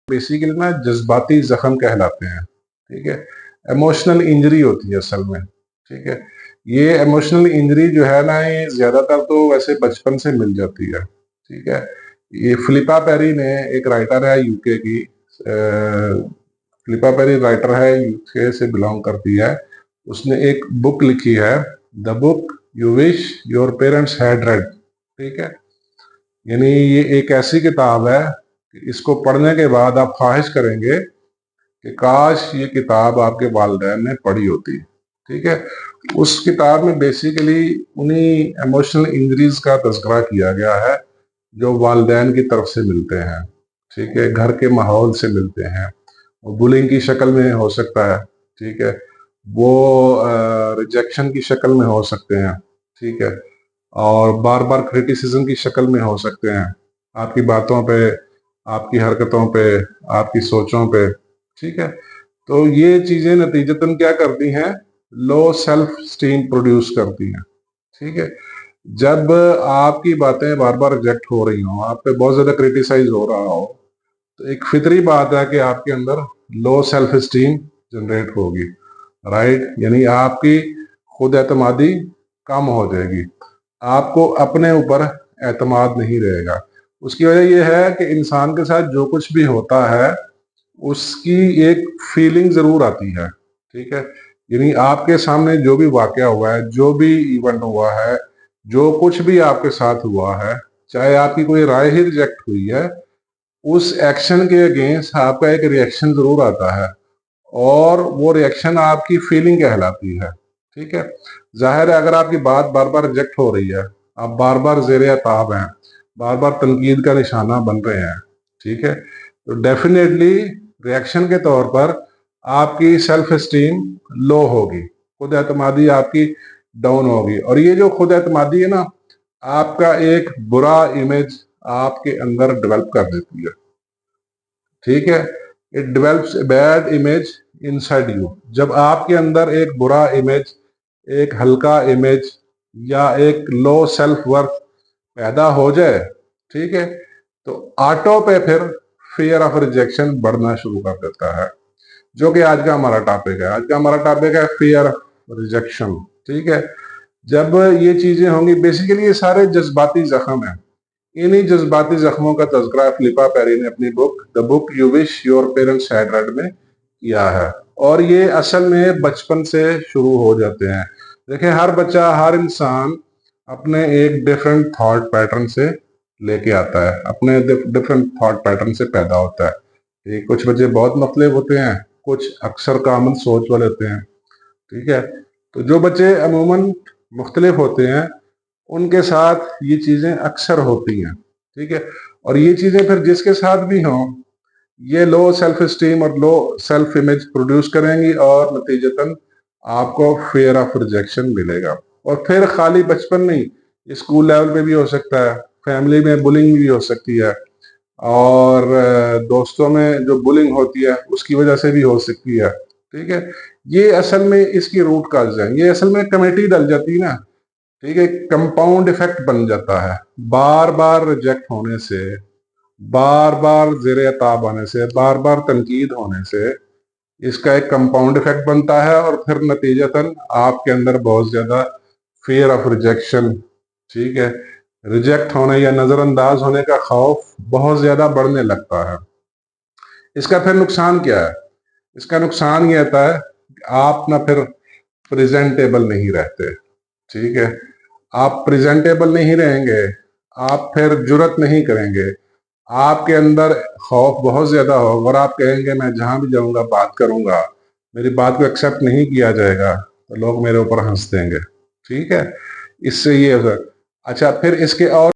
Basically ना जज्बाती जख्म कहलाते हैं, ठीक है। इमोशनल इंजरी होती है असल में, ठीक है। ये इमोशनल इंजरी जो है ना, ये ज्यादातर तो वैसे बचपन से मिल जाती है, ठीक है। ये फिलिपा पेरी ने, एक राइटर है यूके की, फिलिपा पेरी राइटर है, यूके से बिलोंग करती है। उसने एक बुक लिखी है, the book you wish your parents had read, ठीक है। यानी ये एक ऐसी किताब है कि इसको पढ़ने के बाद आप ख्वाहिश करेंगे कि काश ये किताब आपके वालिदैन ने पढ़ी होती, ठीक है। उस किताब में बेसिकली उन्हीं इमोशनल इंजरीज का तज़किरा किया गया है जो वालिदैन की तरफ से मिलते हैं, ठीक है, घर के माहौल से मिलते हैं। वो बुलिंग की शक्ल में हो सकता है, ठीक है, वो रिजेक्शन की शक्ल में हो सकते हैं, ठीक है, और बार बार क्रिटिसिज्म की शक्ल में हो सकते हैं, आपकी बातों पे, आपकी हरकतों पे, आपकी सोचों पे, ठीक है। तो ये चीजें नतीजतन क्या करती हैं, लो सेल्फ स्टीम प्रोड्यूस करती हैं, ठीक है। जब आपकी बातें बार बार रिजेक्ट हो रही हों, आप पे बहुत ज्यादा क्रिटिसाइज हो रहा हो, तो एक फितरी बात है कि आपके अंदर लो सेल्फ स्टीम जनरेट होगी, राइट। यानी आपकी खुद एतमादी कम हो जाएगी, आपको अपने ऊपर एतमाद नहीं रहेगा। उसकी वजह यह है कि इंसान के साथ जो कुछ भी होता है उसकी एक फीलिंग जरूर आती है, ठीक है। यानी आपके सामने जो भी वाकया हुआ है, जो भी इवेंट हुआ है, जो कुछ भी आपके साथ हुआ है, चाहे आपकी कोई राय ही रिजेक्ट हुई है, उस एक्शन के अगेंस्ट आपका एक रिएक्शन जरूर आता है, और वो रिएक्शन आपकी फीलिंग कहलाती है, ठीक है। जाहिर है अगर आपकी बात बार बार रिजेक्ट हो रही है, आप बार बार ज़ेरे अताब हैं, बार बार तनकीद का निशाना बन रहे हैं, ठीक है, तो डेफिनेटली रिएक्शन के तौर पर आपकी सेल्फ एस्टीम लो होगी, खुद एतमादी आपकी डाउन होगी। और ये जो खुद एतमादी है ना, आपका एक बुरा इमेज आपके अंदर डेवलप कर देती है, ठीक है। It develops a bad image inside you. जब आपके अंदर एक बुरा इमेज, एक हल्का इमेज, या एक लो सेल्फ वर्थ पैदा हो जाए, ठीक है, तो ऑटो पे फिर फियर ऑफ रिजेक्शन बढ़ना शुरू कर देता है, जो कि आज का हमारा टॉपिक है। आज का हमारा टॉपिक है फियर ऑफ रिजेक्शन, ठीक है। जब ये चीजें होंगी, बेसिकली ये सारे जज्बाती जख्म हैं। इन्हीं जज्बाती जख्मों का तज़किरा फिलिपा पेरी ने अपनी book the book you wish your parents had read में किया है। और ये असल में बचपन से शुरू हो जाते हैं। देखिए, हर बच्चा, हर इंसान अपने एक डिफरेंट थॉट पैटर्न से लेके आता है, अपने डिफरेंट थॉट पैटर्न से पैदा होता है। ये कुछ बच्चे बहुत मुख्तलिफ होते हैं, कुछ अक्सर कॉमन सोच वाले होते हैं, ठीक है। तो जो बच्चे अमूमन मुख्तलिफ होते हैं, उनके साथ ये चीजें अक्सर होती हैं, ठीक है। और ये चीजें फिर जिसके साथ भी हों, ये लो सेल्फ स्टीम और लो सेल्फ इमेज प्रोड्यूस करेंगी, और नतीजतन आपको फियर ऑफ रिजेक्शन मिलेगा। और फिर खाली बचपन नहीं, स्कूल लेवल पे भी हो सकता है, फैमिली में बुलिंग भी हो सकती है, और दोस्तों में जो बुलिंग होती है उसकी वजह से भी हो सकती है, ठीक है। ये असल में इसकी रूट काज है, ये असल में कमेटी डल जाती है ना, ठीक है, कंपाउंड इफेक्ट बन जाता है। बार बार रिजेक्ट होने से, बार बार ज़ेरे ताब आने से, बार बार तनकीद होने से इसका एक कंपाउंड इफेक्ट बनता है, और फिर नतीजतन आपके अंदर बहुत ज्यादा फियर ऑफ रिजेक्शन, ठीक है, रिजेक्ट होने या नजरअंदाज होने का खौफ बहुत ज्यादा बढ़ने लगता है। इसका फिर नुकसान क्या है? इसका नुकसान ये आता है कि आप ना फिर प्रेजेंटेबल नहीं रहते, ठीक है। आप प्रेजेंटेबल नहीं रहेंगे, आप फिर जुर्रत नहीं करेंगे, आपके अंदर खौफ बहुत ज्यादा होगा, और आप कहेंगे मैं जहां भी जाऊंगा बात करूंगा, मेरी बात को एक्सेप्ट नहीं किया जाएगा तो लोग मेरे ऊपर हंस देंगे, ठीक है। इससे ये होगा। अच्छा, फिर इसके और